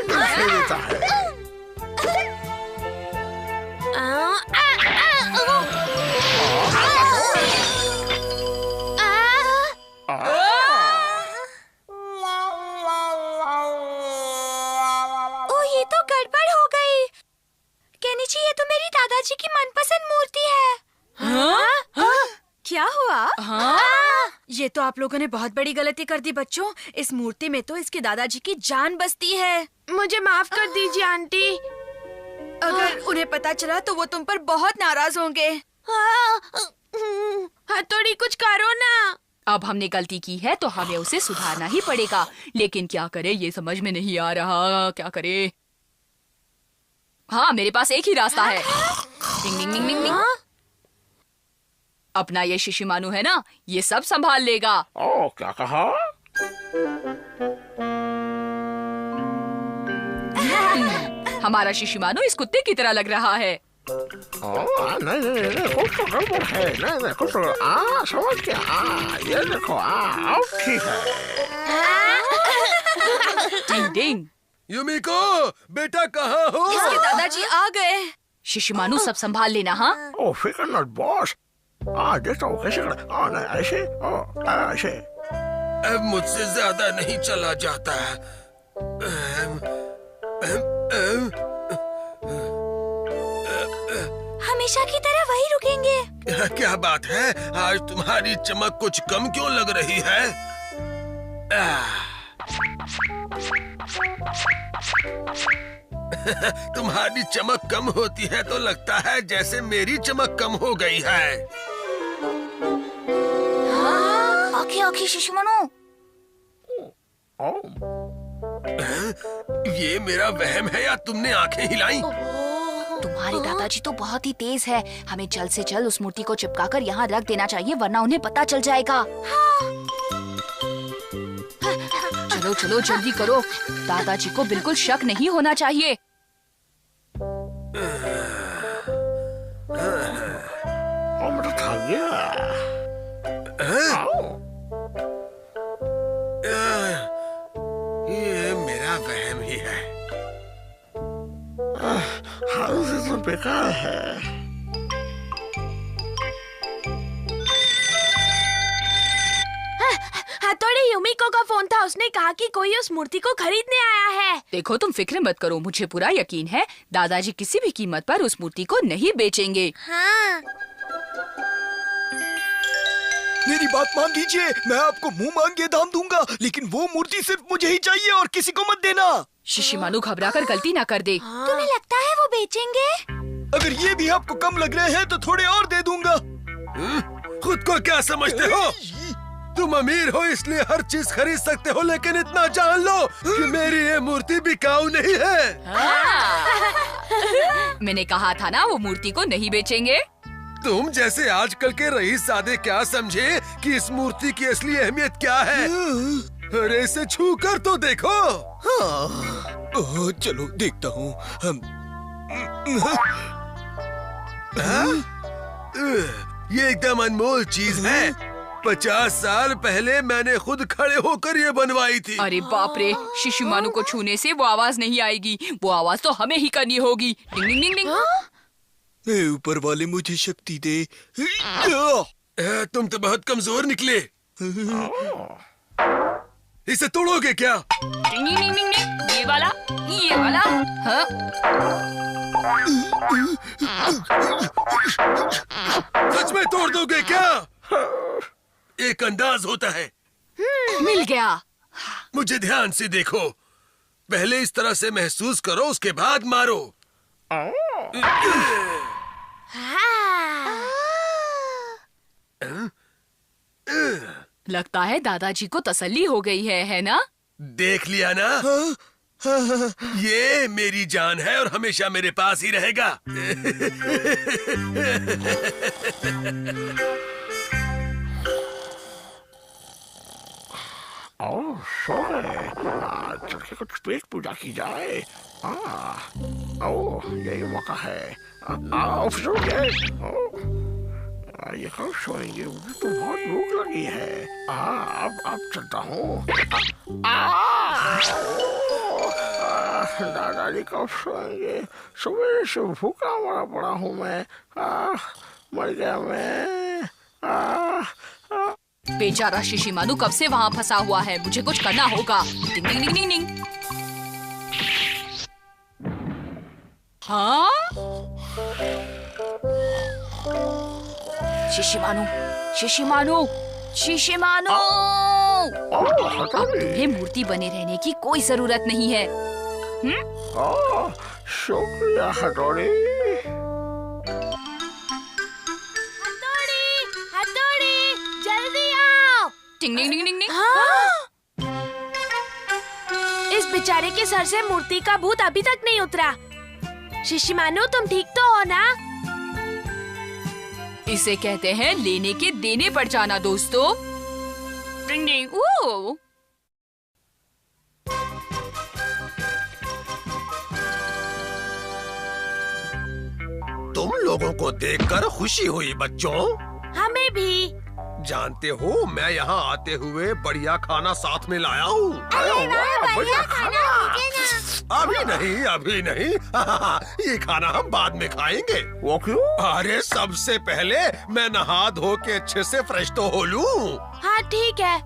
दिखाई देता है। ओ, ये तो गड़बड़ हो गई। केनिची, ये तो मेरी दादाजी की मनपसंद मूर्ति है। हाँ? क्या हुआ? हाँ? ये तो आप लोगों ने बहुत बड़ी गलती कर दी बच्चों। इस मूर्ति में तो इसके दादाजी की जान बसती है। मुझे माफ कर दीजिए आंटी। अगर उन्हें पता चला तो वो तुम पर बहुत नाराज होंगे। हथौड़ी, कुछ करो ना। अब हमने गलती की है तो हमें उसे सुधारना ही पड़ेगा, लेकिन क्या करे ये समझ में नहीं आ रहा। क्या करे? हाँ, मेरे पास एक ही रास्ता है। डिंग डिंग डिंग डिंग डिंग। अपना ये शिशिमानु है ना, ये सब संभाल लेगा। ओ, क्या कहा? हमारा शिशिमानु इस कुत्ते की तरह लग रहा है। नहीं नहीं नहीं, कुछ तो गड़बड़ है। नहीं नहीं, कुछ तो समझ गया। ये देखो, अब ठीक है। डिंग डिंग। युमिको, बेटा कहाँ हो? इसके दादाजी आ गए। शिशिमानु सब संभाल लेना। हाँ, ओ, फिकर नॉट बॉस। देखता हूँ कैसे करना। नहीं, ऐसे, ऐसे। अब मुझसे ज्यादा नहीं चला जाता। हमेशा की तरह वही रुकेंगे। क्या बात है, आज तुम्हारी चमक कुछ कम क्यों लग रही है? तुम्हारी चमक कम होती है तो लगता है जैसे मेरी चमक कम हो गई है। आँखें आँखें शिशुमानु। ये मेरा वहम है या तुमने आंखें हिलाई? तुम्हारे दादाजी तो बहुत ही तेज है। हमें जल्द से जल्द उस मूर्ति को चिपकाकर यहाँ रख देना चाहिए, वरना उन्हें पता चल जाएगा। चलो चलो जल्दी करो, दादाजी को बिल्कुल शक नहीं होना चाहिए। मैं थक गया। ये मेरा वहम ही है। हालत तो बेकार है। हथौड़ी, युमिको का फोन था। उसने कहा कि कोई उस मूर्ति को खरीदने आया है। देखो, तुम फिक्र मत करो, मुझे पूरा यकीन है दादाजी किसी भी कीमत पर उस मूर्ति को नहीं बेचेंगे। हाँ। मेरी बात मान लीजिए, मैं आपको मुंह मांगे दाम दूंगा, लेकिन वो मूर्ति सिर्फ मुझे ही चाहिए और किसी को मत देना। शिशिमानु घबराकर गलती ना कर दे। तुम्हें लगता है वो बेचेंगे? अगर ये भी आपको कम लग रहे हैं तो थोड़े और दे दूंगा। खुद को क्या समझते हो? तुम अमीर हो इसलिए हर चीज खरीद सकते हो, लेकिन इतना जान लो कि मेरी ये मूर्ति बिकाऊ नहीं है। मैंने कहा था ना, वो मूर्ति को नहीं बेचेंगे। तुम जैसे आजकल के रईस सादे क्या समझे कि इस मूर्ति की असली अहमियत क्या है? अरे इसे छू कर तो देखो। चलो देखता हूँ। ये एकदम अनमोल चीज है। 50 साल पहले मैंने खुद खड़े होकर ये बनवाई थी। अरे बाप रे, शिशुमानु को छूने से वो आवाज नहीं आएगी, वो आवाज तो हमें ही करनी होगी। डिंग डिंग डिंग डिंग। ऊपर वाले मुझे शक्ति दे। तुम तो बहुत कमजोर निकले। इसे तोड़ोगे क्या? डिंग डिंग डिंग डिंग डिंग। ये वाला, ये वाला। हाँ? सच में तोड़ दोगे क्या? एक अंदाज होता है। मिल गया। मुझे ध्यान से देखो, पहले इस तरह से महसूस करो, उसके बाद मारो। लगता है दादाजी को तसल्ली हो गई है ना? देख लिया ना? ये मेरी जान है और हमेशा मेरे पास ही रहेगा। सो गए। चल के कुछ पेट पूजा की जाए। यही मौका है। सो गए। ये कब सोएंगे? मुझे तो बहुत भूख लगी है। अब चलता हूँ। दादाजी कब सोएंगे? सुबह से भूखा मरा पड़ा हूँ मैं। मर गया मैं। बेचारा शिशिमानु कब से वहाँ फंसा हुआ है, मुझे कुछ करना होगा। डिंग डिंग डिंग डिंग डिंग। हाँ? शिशिमानु, शिशिमानु, शिशिमानु! अब तुम्हें मूर्ति बने रहने की कोई जरूरत नहीं है। शुक्रिया हथौड़ी। हथौड़ी, जल्दी आओ। टिंग डिंग डिंग डिंग डिंग। इस बेचारे के सर से मूर्ति का भूत अभी तक नहीं उतरा। शिशिमानु, तुम ठीक तो हो ना? इसे कहते हैं लेने के देने पड़ जाना दोस्तों। डिंग डिंग। ओह! तुम लोगों को देखकर खुशी हुई बच्चों। हमें भी। जानते हो मैं यहाँ आते हुए बढ़िया खाना साथ में लाया हूँ। बढ़िया खाना। अभी नहीं, अभी नहीं। ये खाना हम बाद में खाएंगे। वो क्यों? अरे सबसे पहले मैं नहा धो के अच्छे से फ्रेश तो हो लूं। हाँ ठीक है।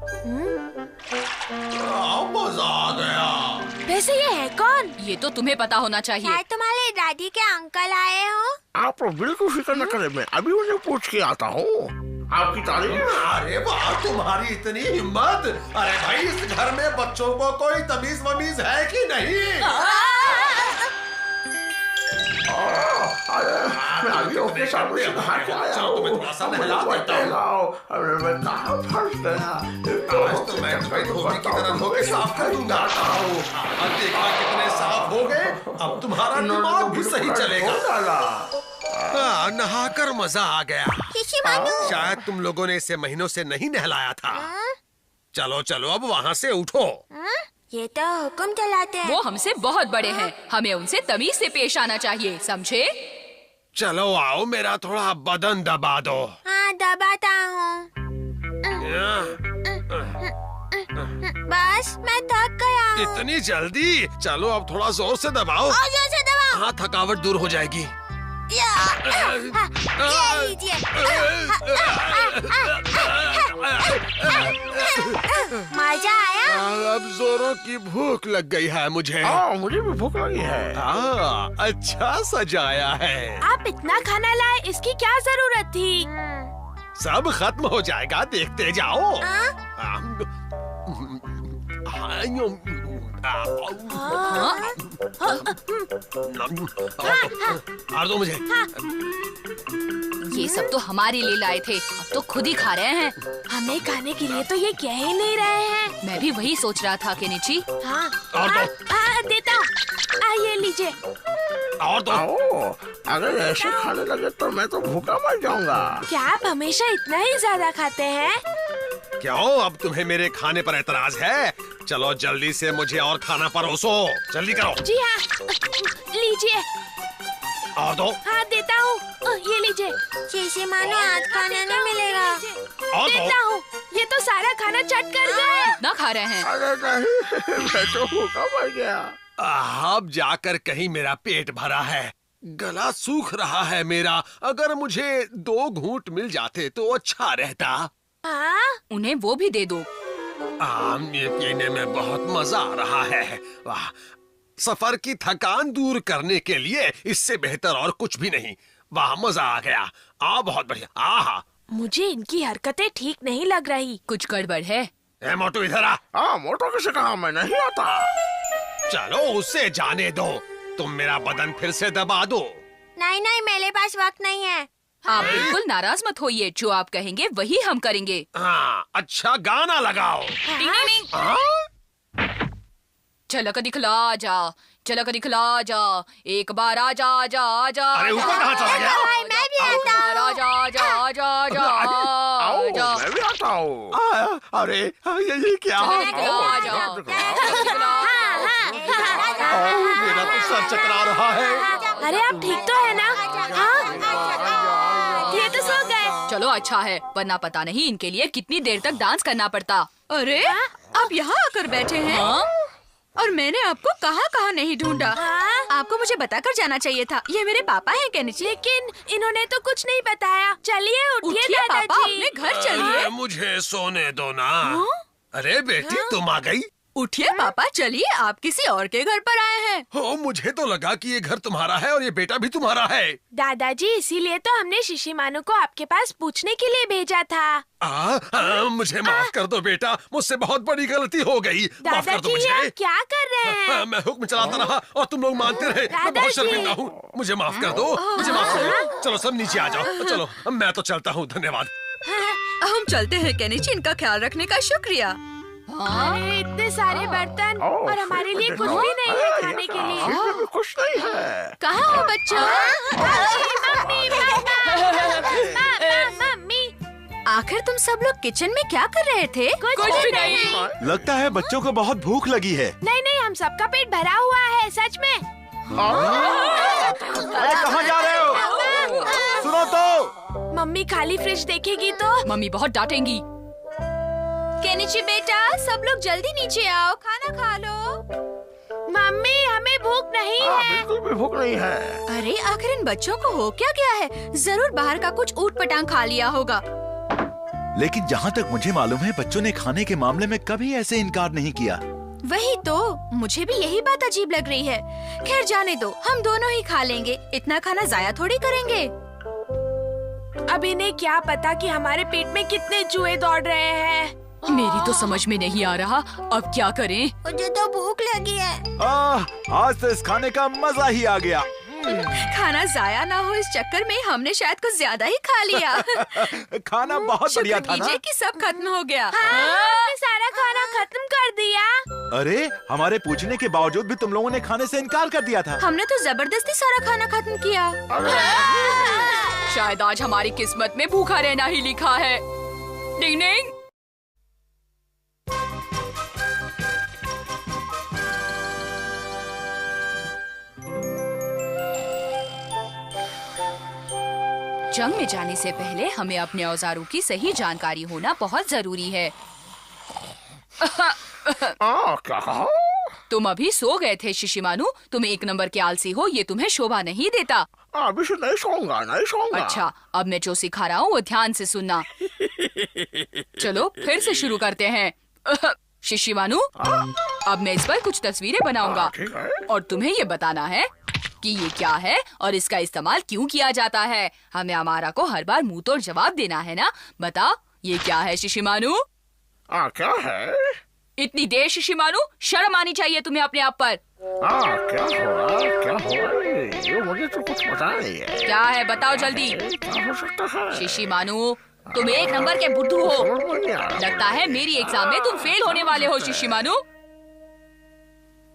मजा आ गया। वैसे ये है कौन? ये तो तुम्हें पता होना चाहिए। शायद तुम्हारे दादी के अंकल आए हो। आप बिल्कुल फिक्र न करें, मैं अभी उन्हें पूछ के आता हूँ। आपकी तारीफ। अरे वाह, तुम्हारी इतनी हिम्मत। अरे भाई, इस घर में बच्चों को कोई तमीज वमीज है कि नहीं? मैं अभी उसके सामने से बाहर से आया हूँ। तुम्हें थोड़ा सा नहला देता हूँ। अरे मैं कहाँ फंस गया? आज तो मैं तुम्हें धोबी की तरह धो के साफ कर दूंगा। अब देखा कितने साफ हो गए। अब तुम्हारा दिमाग भी सही चलेगा। नहाकर मजा आ गया। शायद तुम लोगों ने इसे महीनों से नहीं नहलाया था। चलो चलो, अब वहाँ से उठो। ये तो हुक्म चलाते हैं। वो हमसे बहुत बड़े हैं, हमें उनसे तमीज से पेश आना चाहिए, समझे? चलो आओ, मेरा थोड़ा बदन दबा दो। हाँ, दबाता हूँ। बस मैं थक गया हूँ। इतनी जल्दी? चलो अब थोड़ा जोर से दबाओ। और जोर से दबाओ। हाँ, थकावट दूर हो जाएगी। ये लीजिए। मजा आया? अब जोरों की भूख लग गई है मुझे। मुझे भी भूख लगी है। अच्छा सजाया है। आप इतना खाना लाए, इसकी क्या जरूरत थी? सब खत्म हो जाएगा, देखते जाओ। और दो मुझे। ये सब तो हमारे लिए लाए थे, अब तो खुद ही खा रहे हैं। हमें खाने के लिए तो ये कह ही नहीं रहे हैं। मैं भी वही सोच रहा था केनिची। हाँ, और दो। देता हूँ। ये लीजिए। और दो। अगर ऐसे खाने लगे तो मैं तो भूखा मर जाऊंगा। क्या आप हमेशा इतना ही ज्यादा खाते हैं? क्यों, अब तुम्हें मेरे खाने पर एतराज है? चलो जल्दी से मुझे और खाना परोसो, जल्दी करो। जी हाँ, लीजिए। और दो। हाँ, देता हूँ। ये लीजिए। शिशिमानु, आज खाना नहीं मिलेगा। और देता हूँ। ये तो सारा खाना चट कर गए। ना खा रहे हैं। अरे नहीं, मैं तो भूखा मर गया। अब जाकर कहीं मेरा पेट भरा है, गला सूख रहा है मेरा। अगर मुझे 2 घूंट मिल जाते तो अच्छा रहता। हाँ? उन्हें वो भी दे दो। ये पीने में बहुत मजा आ रहा है। वाह, सफर की थकान दूर करने के लिए इससे बेहतर और कुछ भी नहीं। वाह, मजा आ गया। बहुत बढ़िया। आहा, मुझे इनकी हरकतें ठीक नहीं लग रही। कुछ गड़बड़ है। ए मोटू, इधर आ। मोटो किसे कहा? मैं नहीं आता। चलो उसे जाने दो, तुम मेरा बदन फिर से दबा दो। नहीं नहीं, मेरे पास वक्त नहीं है। आप बिल्कुल नाराज मत होइए, जो आप कहेंगे वही हम करेंगे। हाँ, अच्छा गाना लगाओ। टिंग टिंग टिंग। झलक दिखला जा, झलक दिखला जा, एक बार आजा आजा आजा। अरे ऊपर कहाँ चला गया? मैं भी आता हूँ। आजा आजा आजा आजा आजा। मैं भी आता हूँ। अरे ये क्या? मेरा तो सर चकरा रहा है। अरे आप ठीक तो है ना? हाँ? ये तो सो गए। चलो अच्छा है, वरना पता नहीं इनके लिए कितनी देर तक डांस करना पड़ता। अरे आप यहाँ आकर बैठे हैं? हाँ? और मैंने आपको कहाँ नहीं ढूंढा। आपको मुझे बताकर जाना चाहिए था। ये मेरे पापा हैं केनिची। लेकिन इन्होंने तो कुछ नहीं बताया। चलिए उठिए पापा, दादाजी। अपने घर चलिए। मुझे सोने दो ना। अरे बेटी तुम आ गई। उठिए पापा, चलिए, आप किसी और के घर पर आए हैं। हो, मुझे तो लगा कि ये घर तुम्हारा है और ये बेटा भी तुम्हारा है। दादाजी इसीलिए तो हमने शिशिमानु को आपके पास पूछने के लिए भेजा था। मुझे माफ कर दो बेटा, मुझसे बहुत बड़ी गलती हो गई। माफ कर दो दादाजी मुझे। आप क्या कर रहे हैं? मैं हुक्म चलाता रहा और तुम लोग मानते रहे। मैं बहुत शर्मिंदा हूँ। मुझे माफ कर दो, मुझे माफ कर दो। चलो सब नीचे आ जाओ। चलो मैं तो चलता हूँ। धन्यवाद। हम चलते हैं केनिची, इनका ख्याल रखने का शुक्रिया। अरे इतने सारे बर्तन और हमारे लिए कुछ भी नहीं है खाने के लिए। इसमें भी कुछ नहीं है। कहाँ हो बच्चों? Mummy mummy. आखिर तुम सब लोग किचन में क्या कर रहे थे? कुछ भी नहीं। लगता है बच्चों को बहुत भूख लगी है। नहीं हम सबका पेट भरा हुआ है सच में। अरे कहाँ जा रहे हो? सुनो तो। मम्मी खाली फ्रिज देखेगी तो। मम्मी बहुत डांटेंगी। केनिची बेटा, सब लोग जल्दी नीचे आओ, खाना खा लो। मम्मी हमें भूख नहीं है। बिल्कुल भी भूख नहीं है। अरे आखिर इन बच्चों को हो क्या गया है? जरूर बाहर का कुछ ऊट पटांग खा लिया होगा। लेकिन जहाँ तक मुझे मालूम है बच्चों ने खाने के मामले में कभी ऐसे इनकार नहीं किया। वही तो, मुझे भी यही बात अजीब लग रही है। खैर जाने दो, हम दोनों ही खा लेंगे। इतना खाना जाया थोड़ी करेंगे। अब इन्हें क्या पता कि हमारे पेट में कितने चूहे दौड़ रहे हैं। मेरी तो समझ में नहीं आ रहा, अब क्या करें? मुझे तो भूख लगी है। आज तो इस खाने का मजा ही आ गया। खाना जाया ना हो इस चक्कर में हमने शायद कुछ ज्यादा ही खा लिया। खाना बहुत बढ़िया था ना? कीजिए कि सब खत्म हो गया। हमने सारा खाना खत्म कर दिया। अरे हमारे पूछने के बावजूद भी तुम लोगों ने खाने से इनकार कर दिया था। हमने तो जबरदस्ती सारा खाना खत्म किया। शायद आज हमारी किस्मत में भूखा रहना ही लिखा है। डिंग डिंग। जंग में जाने से पहले हमें अपने औजारों की सही जानकारी होना बहुत जरूरी है। क्या कहा? तुम अभी सो गए थे शिशिमानु। तुम एक नंबर के आलसी हो, ये तुम्हें शोभा नहीं देता। अभी से नहीं सोऊंगा। अच्छा, अब मैं जो सिखा रहा हूँ वो ध्यान से सुनना। चलो फिर से शुरू करते हैं। शिशिमानु, अब मैं इस पर कुछ तस्वीरें बनाऊंगा ठीक है। और तुम्हें ये बताना है कि ये क्या है और इसका इस्तेमाल क्यों किया जाता है। हमें हमारा को हर बार मुंह तोड़ जवाब देना है ना। बताओ ये क्या है शिशिमानु? क्या है? इतनी देर शिशिमानु, शर्म आनी चाहिए तुम्हें अपने आप पर। क्या हो रहा है? ये मुझे तो कुछ पता नहीं है। क्या है बताओ जल्दी। क्या हो सकता है? शिशिमानु, तुम एक नंबर के बुद्धू हो। लगता है मेरी एग्जाम में तुम फेल होने वाले हो शिशिमानु।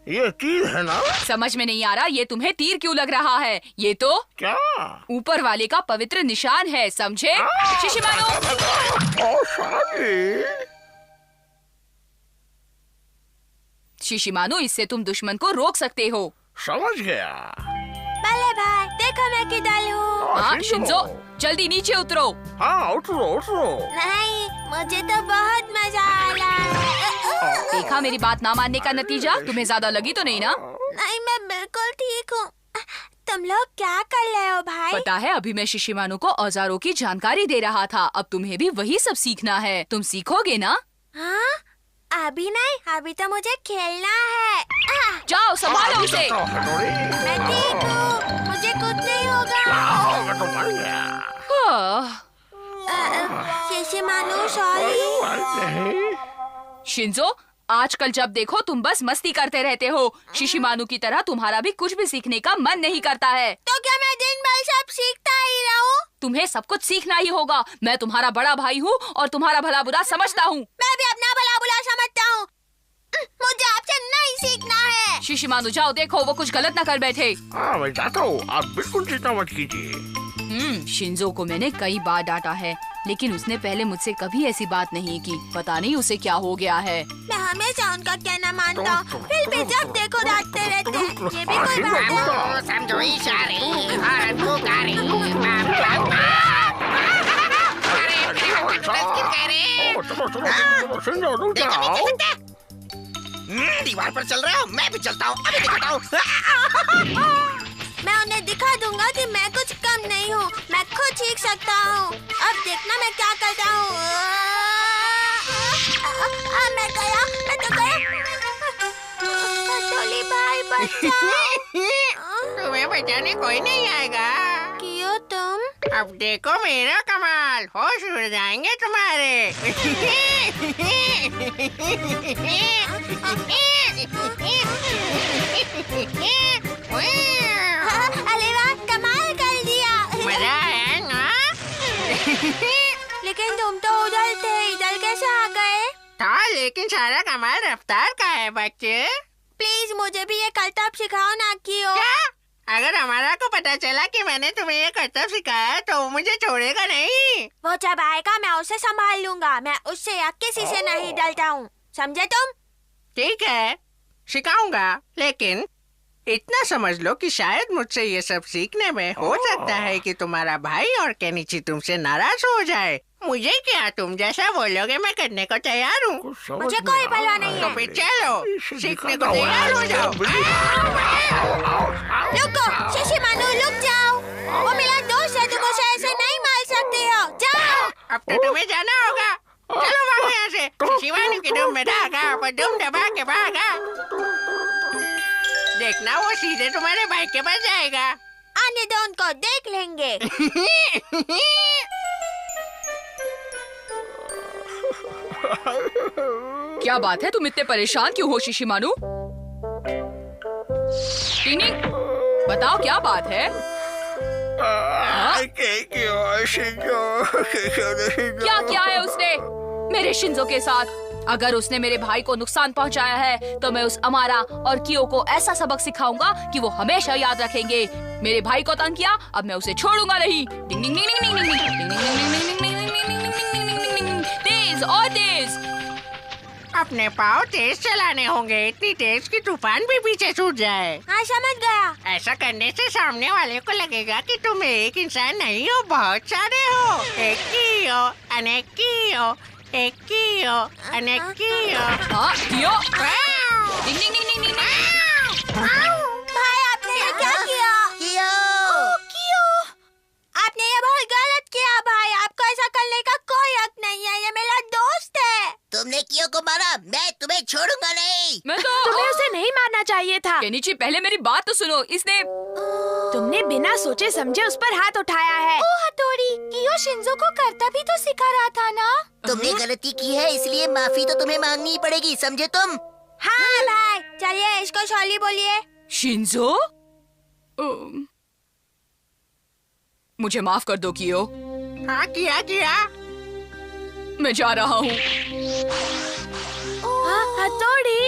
ये तीर है ना? समझ में नहीं आ रहा ये तुम्हें तीर क्यों लग रहा है। ये तो क्या? ऊपर वाले का पवित्र निशान है, समझे शिशिमानु? शिशिमानु, इससे तुम दुश्मन को रोक सकते हो। समझ गया। भले भाई, देखो मैं किधर हूँ। हाँ शिंजो, जल्दी नीचे उतरो। उतरो। नहीं, मुझे तो बहुत मजा आ रहा है। देखा मेरी बात ना मानने का नतीजा? तुम्हें ज्यादा लगी तो नहीं ना? नहीं, मैं बिल्कुल ठीक हूँ। तुम लोग क्या कर रहे हो भाई? पता है अभी मैं शिशिमानु को औजारों की जानकारी दे रहा था। अब तुम्हें भी वही सब सीखना है। तुम सीखोगे ना? हाँ? अभी नहीं, अभी तो मुझे खेलना है। जाओ संभालो उसे। मैं ठीक हूँ, मुझे कुछ नहीं होगा। शिशिमानु सॉरी। शिंजो, आजकल जब देखो तुम बस मस्ती करते रहते हो। शिशिमानु की तरह तुम्हारा भी कुछ भी सीखने का मन नहीं करता है। तो क्या मैं दिन भर सब सीखता ही रहूं? तुम्हें सब कुछ सीखना ही होगा। मैं तुम्हारा बड़ा भाई हूँ और तुम्हारा भला बुरा समझता हूँ। मैं भी अपना भला बुरा समझता हूँ। मुझे आपसे नहीं सीखना है। शिशिमानु जाओ, देखो वो कुछ गलत ना कर बैठे। मैं जाता हूँ, आप बिल्कुल चिंता मत कीजिए। शिंजो को मैंने कई बार डांटा है, लेकिन उसने पहले मुझसे कभी ऐसी बात नहीं की। पता नहीं उसे क्या हो गया है। मैं हमेशा उनका कहना मानता हूँ, फिर भी जब देखो डांटते रहते हैं। ये भी कोई बात है? समझो इशारे, भारत को गारी, चलो, रुक जाओ। दीवार पर चल रहे हो, मैं भी चलता हूँ, अभी दिखाता हूँ। मैं उन्हें दिखा दूंगा कि मैं कुछ कम नहीं हूँ, मैं खुद सीख सकता हूँ। अब देखना मैं क्या करता हूँ। मैं तो गया। टोली भाई बचाओ। तुम्हें बचाने कोई नहीं आएगा। क्यों तुम? अब देखो मेरा कमाल, होश उड़ जाएंगे तुम्हारे। अरे वाह, कमाल कर दिया। मजा आया ना? लेकिन तुम तो उधर थे, इधर कैसे आ गए? था, लेकिन सारा कमाल रफ्तार का है बच्चे। प्लीज मुझे भी ये करतब सिखाओ ना कियो। क्या? अगर हमारा को पता चला कि मैंने तुम्हें ये करतब सिखाया तो वो मुझे छोड़ेगा नहीं। वो जब आएगा मैं उसे संभाल लूंगा। मैं उससे या किसी से नहीं डरता हूँ, समझे तुम? ठीक है, सिखाऊंगा, लेकिन इतना समझ लो कि शायद मुझसे ये सब सीखने में हो सकता है कि तुम्हारा भाई और केनिची तुमसे नाराज हो जाए। मुझे क्या, तुम जैसा बोलोगे मैं करने को तैयार हूँ। मुझे कोई परवाह नहीं तो है। फिर चलो, सीखने को तैयार हो जाओ। रुको शिशिमानु, रुक जाओ। वो मेरा दोस्त है, तुम उसे ऐसे नहीं मार सकते हो। जाओ। अब तो तुम्हें जाना होगा। चलो भागो यहाँ से। शिवानी की दुम में धागा, पर दुम दबा के भागा। देखना वो सीधे तुम्हारे भाई के पास जाएगा। आने दो, उनको देख लेंगे। क्या बात है, तुम इतने परेशान क्यों हो शिशिमानु? टिनी, बताओ क्या बात है? क्या किया है उसने मेरे शिंजो के साथ? अगर उसने मेरे भाई को नुकसान पहुंचाया है तो मैं उस अमारा और कियो को ऐसा सबक सिखाऊंगा कि वो हमेशा याद रखेंगे। मेरे भाई को तंग किया, अब मैं उसे छोड़ूंगा नहीं। तेज और तेज। अपने पाँव तेज चलाने होंगे, इतनी तेज कि तूफान भी पीछे छूट जाए। हाँ, समझ गया। ऐसा करने से सामने वाले को लगेगा कि तुम एक इंसान नहीं हो, बहुत सारे हो। एक की हो, अनेक की हो, एक की हो, अनेक की हो। हाँ, कियो। डिंग डिंग डिंग डिंग डिंग। भाई आपने ये क्या किया? क्यों? आपने ये बहुत गलत किया भाई। आपको ऐसा करने का कोई हक नहीं है, ये मेरा दोस्त है। तुमने कियो को मारा, मैं तुम्हें छोड़ूंगा नहीं। मैं तो तुम्हें उसे नहीं मारना चाहिए था। केनिची, पहले मेरी बात तो सुनो। इसने तुमने बिना सोचे समझे उस पर हाथ उठाया है। ओ हथौड़ी, कियो शिंजो को करता भी तो सिखा रहा था ना। तुमने गलती की है, इसलिए माफी तो तुम्हें मांगनी ही पड़ेगी, समझे तुम? हाँ भाई, चलिए इसको सॉरी बोलिए। शिंजो, मुझे माफ कर दो कियो। हाँ, किया। मैं जा रहा हूँ। हथौड़ी,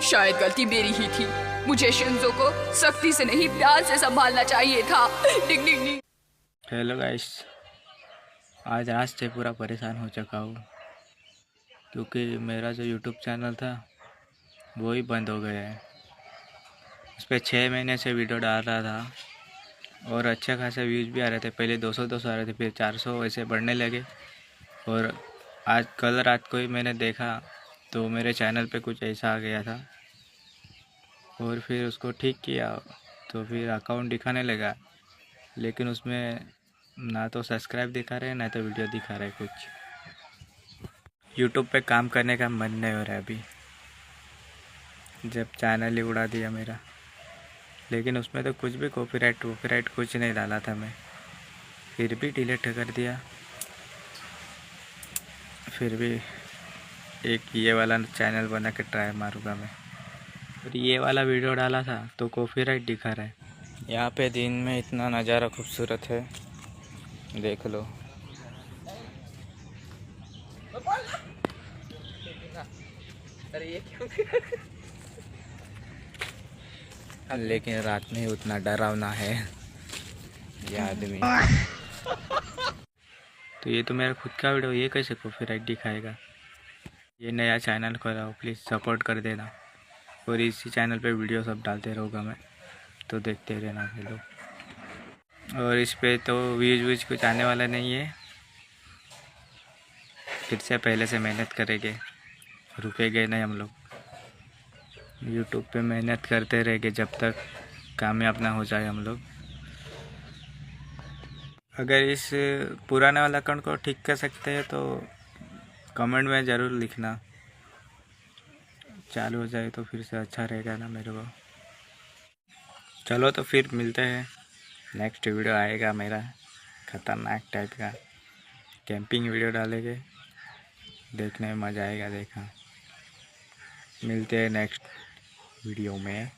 शायद गलती मेरी ही थी। मुझे शिंजो को सख्ती से नहीं, प्यार से संभालना चाहिए था। डिंग डिंग डिंग। हेलो गाइस, आज रात से पूरा परेशान हो चुका हूँ क्योंकि मेरा जो यूट्यूब चैनल था वो ही बंद हो गया है। उस पर 6 महीने से वीडियो डाल रहा था और अच्छे खासे व्यूज़ भी आ रहे थे। पहले 200 आ रहे थे, फिर 400 ऐसे बढ़ने लगे। और आज कल रात को ही मैंने देखा तो मेरे चैनल पे कुछ ऐसा आ गया था और फिर उसको ठीक किया तो फिर अकाउंट दिखाने लगा, लेकिन उसमें ना तो सब्सक्राइब दिखा रहे ना तो वीडियो दिखा रहे। कुछ यूट्यूब पे काम करने का मन नहीं हो रहा है अभी, जब चैनल ही उड़ा दिया मेरा। लेकिन उसमें तो कुछ भी कॉपीराइट कुछ नहीं डाला था मैं, फिर भी डिलीट कर दिया। फिर भी एक ये वाला चैनल बना के ट्राई मारूंगा मैं। और ये वाला वीडियो डाला था तो कॉपीराइट दिखा रहा है। यहाँ पे दिन में इतना नज़ारा खूबसूरत है, देख लो। लेकिन रात में उतना डरावना है ये आदमी। तो ये तो मेरा खुद का वीडियो, ये कैसे कॉपीराइट दिखाएगा? ये नया चैनल खोला हो, प्लीज़ सपोर्ट कर देना। और इसी चैनल पे वीडियो सब डालते रहूँगा मैं, तो देखते रहना ये लोग। और इस पे तो व्यूज कुछ आने वाला नहीं है, फिर से पहले से मेहनत करेंगे, रुकेंगे नहीं हम लोग। यूट्यूब पे मेहनत करते रहेंगे जब तक कामयाब ना हो जाए हम लोग। अगर इस पुराने वाला अकाउंट को ठीक कर सकते हैं तो कमेंट में ज़रूर लिखना। चालू हो जाए तो फिर से अच्छा रहेगा ना मेरे को। चलो तो फिर मिलते हैं। नेक्स्ट वीडियो आएगा मेरा ख़तरनाक टाइप का कैंपिंग वीडियो डालेंगे, देखने में मज़ा आएगा। देखा मिलते हैं नेक्स्ट वीडियो में।